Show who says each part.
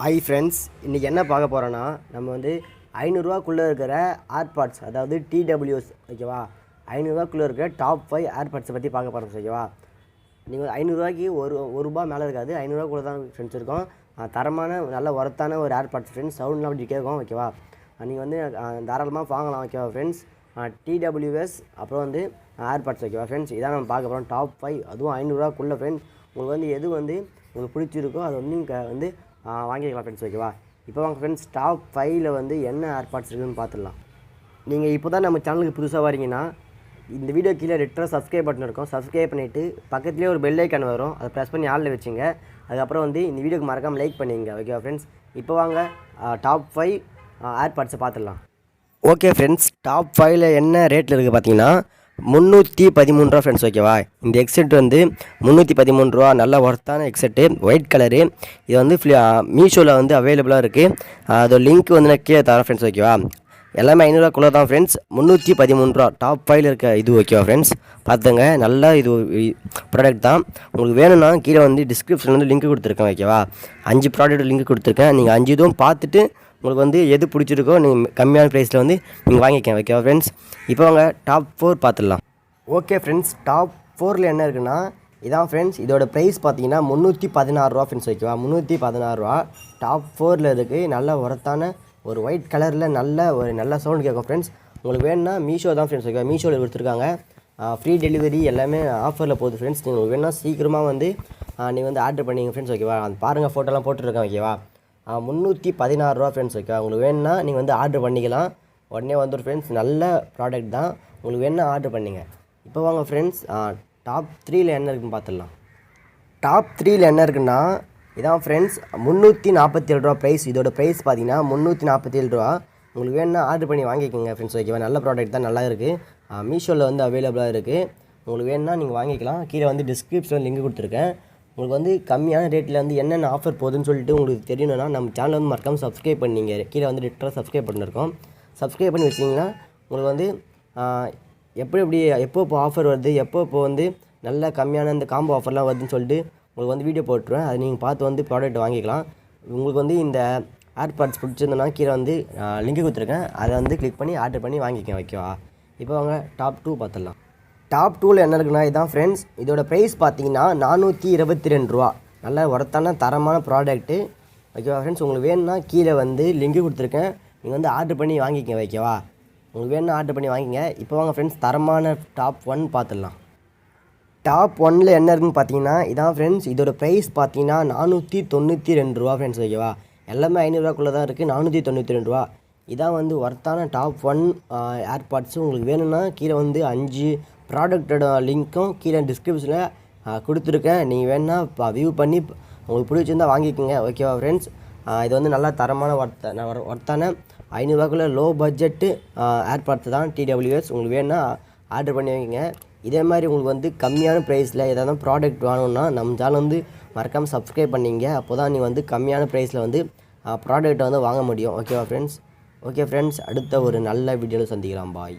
Speaker 1: Hi friends, இன்றைக்கி என்ன பார்க்க போகிறோன்னா நம்ம வந்து ஐநூறுரூவாக்குள்ளே இருக்கிற ஏர்பாட்ஸ், அதாவது டிடபிள்யூஎஸ் ஓகேவா. ஐநூறுரூவாக்குள்ளே இருக்கிற டாப் 5 ஏர்பாட்ஸை பற்றி பார்க்க போகிறோம் ஓகேவா. நீங்கள் ஐநூறுரூவாய்க்கு ஒரு ரூபா மேலே இருக்காது, ஐநூறுரூவாக்குள்ளே தான் ஃப்ரெண்ட்ஸ் இருக்கும். தரமான நல்ல ஒர்த்தான ஒரு ஏர்பாட்ஸ் ஃப்ரெண்ட்ஸ், சவுண்ட்லாம் அப்படி கேட்கும் ஓகேவா. நீங்கள் வந்து தாராளமாக வாங்கலாம் ஓகேவா ஃப்ரெண்ட்ஸ். டிடபிள்யூஎஸ் அப்புறம் வந்து ஏர்பாட்ஸ் ஓகேவா ஃப்ரெண்ட்ஸ். இதான் நம்ம பார்க்க போகிறோம் டாப் 5, அதுவும் ஐநூறுரூவாக்குள்ளே ஃப்ரெண்ட்ஸ். உங்களுக்கு வந்து எது வந்து உங்களுக்கு பிடிச்சிருக்கோ அது வந்து நீங்கள் வந்து வாங்கிக்கலாம் ஃப்ரெண்ட்ஸ் ஓகேவா. இப்போ வாங்க ஃப்ரெண்ட்ஸ், டாப் 5ல் வந்து என்ன ஏர்பாட்ஸ் இருக்குதுன்னு பார்த்துடலாம். நீங்கள் இப்போ தான் நம்ம சேனலுக்கு புதுசாக வரீங்கன்னா இந்த வீடியோ கீழே ரெட்டராக சப்ஸ்கிரைப் பட்டன் இருக்கும், சப்ஸ்கிரைப் பண்ணிவிட்டு பக்கத்துலேயே ஒரு பெல் ஐக்கான் வரும், அதை ப்ரெஸ் பண்ணி ஆளில் வச்சுங்க. அதுக்கப்புறம் வந்து இந்த வீடியோக்கு மறக்காமல் லைக் பண்ணிங்க ஓகேவா ஃப்ரெண்ட்ஸ். இப்போ வாங்க டாப் 5 ஏர்பாட்ஸை பார்த்துடலாம். ஓகே ஃப்ரெண்ட்ஸ், டாப் 5ல் என்ன ரேட்டில் இருக்குது பார்த்தீங்கன்னா 313 ரூபா ஃப்ரெண்ட்ஸ் ஓகேவா. இந்த ஹெட்செட் வந்து 313 ரூபா, நல்ல ஒர்த்தான ஹெட்செட்டு, ஒயிட் கலரு. இது வந்து மீஷோவில் வந்து அவைலபிளாக இருக்குது. அதோட லிங்க் வந்து நான் கீழே தரேன் ஃப்ரெண்ட்ஸ் ஓகேவா. எல்லாமே 500ரூவாக்குள்ளே தான் ஃப்ரெண்ட்ஸ். 313 ரூபா டாப் 5ல் இருக்க இது ஓகேவா ஃப்ரெண்ட்ஸ். பார்த்துங்க, நல்லா இது ப்ராடக்ட் தான். உங்களுக்கு வேணும்னா கீழே வந்து டிஸ்கிரிப்ஷனில் வந்து லிங்க் கொடுத்துருக்கேன் ஓகேவா. 5 ப்ராடக்ட் லிங்க் கொடுத்துருக்கேன். நீங்கள் 5 இதுவும் பார்த்துட்டு உங்களுக்கு வந்து எது பிடிச்சிருக்கோ நீங்கள் கம்மியான ப்ரைஸில் வந்து நீங்கள் வாங்கிக்கங்க ஓகேவா ஃப்ரெண்ட்ஸ். இப்போ வாங்க டாப் 4 பார்த்துடலாம். ஓகே ஃப்ரெண்ட்ஸ், டாப் 4ல் என்ன இருக்குன்னா இதான் ஃப்ரெண்ட்ஸ். இதோட ப்ரைஸ் பார்த்தீங்கன்னா 316 ரூபா ஃப்ரெண்ட்ஸ் ஓகேவா. 316 ரூபா டாப் 4ல் இருக்குது. நல்ல ஒர்த்தான ஒரு ஒயிட் கலரில் நல்ல சவுண்ட் கேட்கும் ஃப்ரெண்ட்ஸ். உங்களுக்கு வேணும்னா மீஷோ தான் ஃப்ரெண்ட்ஸ் ஓகேவா. மீஷோவில் கொடுத்துருக்காங்க, ஃப்ரீ டெலிவரி எல்லாமே ஆஃபரில் போகுது ஃப்ரெண்ட்ஸ். நீங்கள் வேணும்னா சீக்கிரமாக வந்து நீங்கள் வந்து ஆர்டர் பண்ணிங்க ஃப்ரெண்ட்ஸ் ஓகேவா. அது பாருங்கள், ஃபோட்டோலாம் போட்டுருக்கேன் ஓகேவா. 316 ரூபா ஃப்ரெண்ட்ஸ் ஓகேவா. உங்களுக்கு வேணும்னா நீங்கள் வந்து ஆர்டர் பண்ணிக்கலாம், உடனே வந்துடும் ஃப்ரெண்ட்ஸ். நல்ல ப்ராடக்ட் தான், உங்களுக்கு வேணும்னா ஆர்டர் பண்ணிங்க. இப்போ வாங்க ஃப்ரெண்ட்ஸ், டாப் 3ல் என்ன இருக்குதுன்னு பார்த்துடலாம். டாப் 3ல் என்ன இருக்குன்னா இதான் ஃப்ரெண்ட்ஸ், 347 ரூபா ப்ரைஸ். இதோட ப்ரைஸ் பார்த்தீங்கன்னா 347 ரூபா. உங்களுக்கு வேணும்னா ஆர்டர் பண்ணி வாங்கிக்கோங்க ஃப்ரெண்ட்ஸ் ஓகேவா. நல்ல ப்ராடக்ட் தான், நல்லா இருக்குது. மீஷோவில் வந்து அவைலபிளாக இருக்குது. உங்களுக்கு வேணும்னா நீங்கள் வாங்கிக்கலாம். கீழே வந்து டிஸ்கிரிப்ஷனில் லிங்க் கொடுத்துருக்கேன். உங்களுக்கு வந்து கம்மியான ரேட்டில் வந்து என்னென்ன ஆஃபர் போகுதுன்னு சொல்லிட்டு உங்களுக்கு தெரியணும்னா நம்ம சேனல் வந்து மறக்காமல் சப்ஸ்கிரைப் பண்ணிங்க. கீழே வந்து ரெட்டராக சப்ஸ்கிரைப் பண்ணியிருக்கோம், சப்ஸ்கிரைப் பண்ணி வச்சிங்கன்னா உங்களுக்கு வந்து எப்போ ஆஃபர் வருது, எப்போ வந்து நல்ல கம்மியான இந்த காம்போ ஆஃபர்லாம் வருதுன்னு சொல்லிட்டு உங்களுக்கு வந்து வீடியோ போட்டுருவேன். அதை நீங்கள் பார்த்து வந்து ப்ராடக்ட் வாங்கிக்கலாம். உங்களுக்கு வந்து இந்த ஏர்பாட்ஸ் பிடிச்சிருந்தோன்னா கீழே வந்து லிங்க் கொடுத்துருக்கேன், அதை வந்து கிளிக் பண்ணி ஆர்டர் பண்ணி வாங்கிக்கோங்க ஓகேவா. இப்போ வாங்க டாப் 2 பார்த்துடலாம். டாப் 2ல் என்ன இருக்குன்னா இதான் ஃப்ரெண்ட்ஸ். இதோட ப்ரைஸ் பார்த்தீங்கன்னா 422 ரூபா. நல்ல ஒர்த்தான தரமான ப்ராடக்ட்டு ஓகேவா ஃப்ரெண்ட்ஸ். உங்களுக்கு வேணும்னா கீழே வந்து லிங்க் கொடுத்துருக்கேன், நீங்கள் வந்து ஆர்டர் பண்ணி வாங்கிக்கங்க ஓகேவா. உங்களுக்கு வேணும்னா ஆர்டர் பண்ணி வாங்கிங்க. இப்போ வாங்க ஃப்ரெண்ட்ஸ், தரமான டாப் 1 பார்த்துடலாம். டாப் 1ல் என்ன இருக்குதுன்னு பார்த்தீங்கன்னா இதான் ஃப்ரெண்ட்ஸ். இதோட ப்ரைஸ் பார்த்தீங்கன்னா 492 ரூபா ஃப்ரெண்ட்ஸ் ஓகேவா. எல்லாமே 500ரூவாக்குள்ளே தான் இருக்குது, 492 ரூபா. இதான் வந்து ஒர்த்தான டாப் 1 ஏர்பாட்ஸு. உங்களுக்கு வேணும்னா கீழே வந்து 5 ப்ராடக்டோட லிங்க்கும் கீழே டிஸ்கிரிப்ஷனில் கொடுத்துருக்கேன். நீங்கள் வேணுன்னா வியூ பண்ணி உங்களுக்கு பிடிச்சிருந்தால் வாங்கிக்கோங்க ஓகேவா ஃப்ரெண்ட்ஸ். இது வந்து நல்லா தரமான ஒர்த்தான 500ரூவாக்குள்ளே லோ பட்ஜெட்டு ஏர்பாட்ஸ் தான் டிடபிள்யூஎஸ். உங்களுக்கு வேணுன்னா ஆர்டர் பண்ணி வைங்க. இதே மாதிரி உங்களுக்கு வந்து கம்மியான ப்ரைஸில் ஏதாவது ப்ராடக்ட் வாங்கணுன்னா நம்ம சேனல் வந்து மறக்காமல் சப்ஸ்கிரைப் பண்ணிங்க. அப்போ தான் நீங்கள் வந்து கம்மியான ப்ரைஸில் வந்து ப்ராடக்ட்டை வந்து வாங்க முடியும் ஓகேவா ஃப்ரெண்ட்ஸ். ஓகே ஃப்ரெண்ட்ஸ், அடுத்த ஒரு நல்ல வீடியோவில் சந்திக்கலாம். பாய்.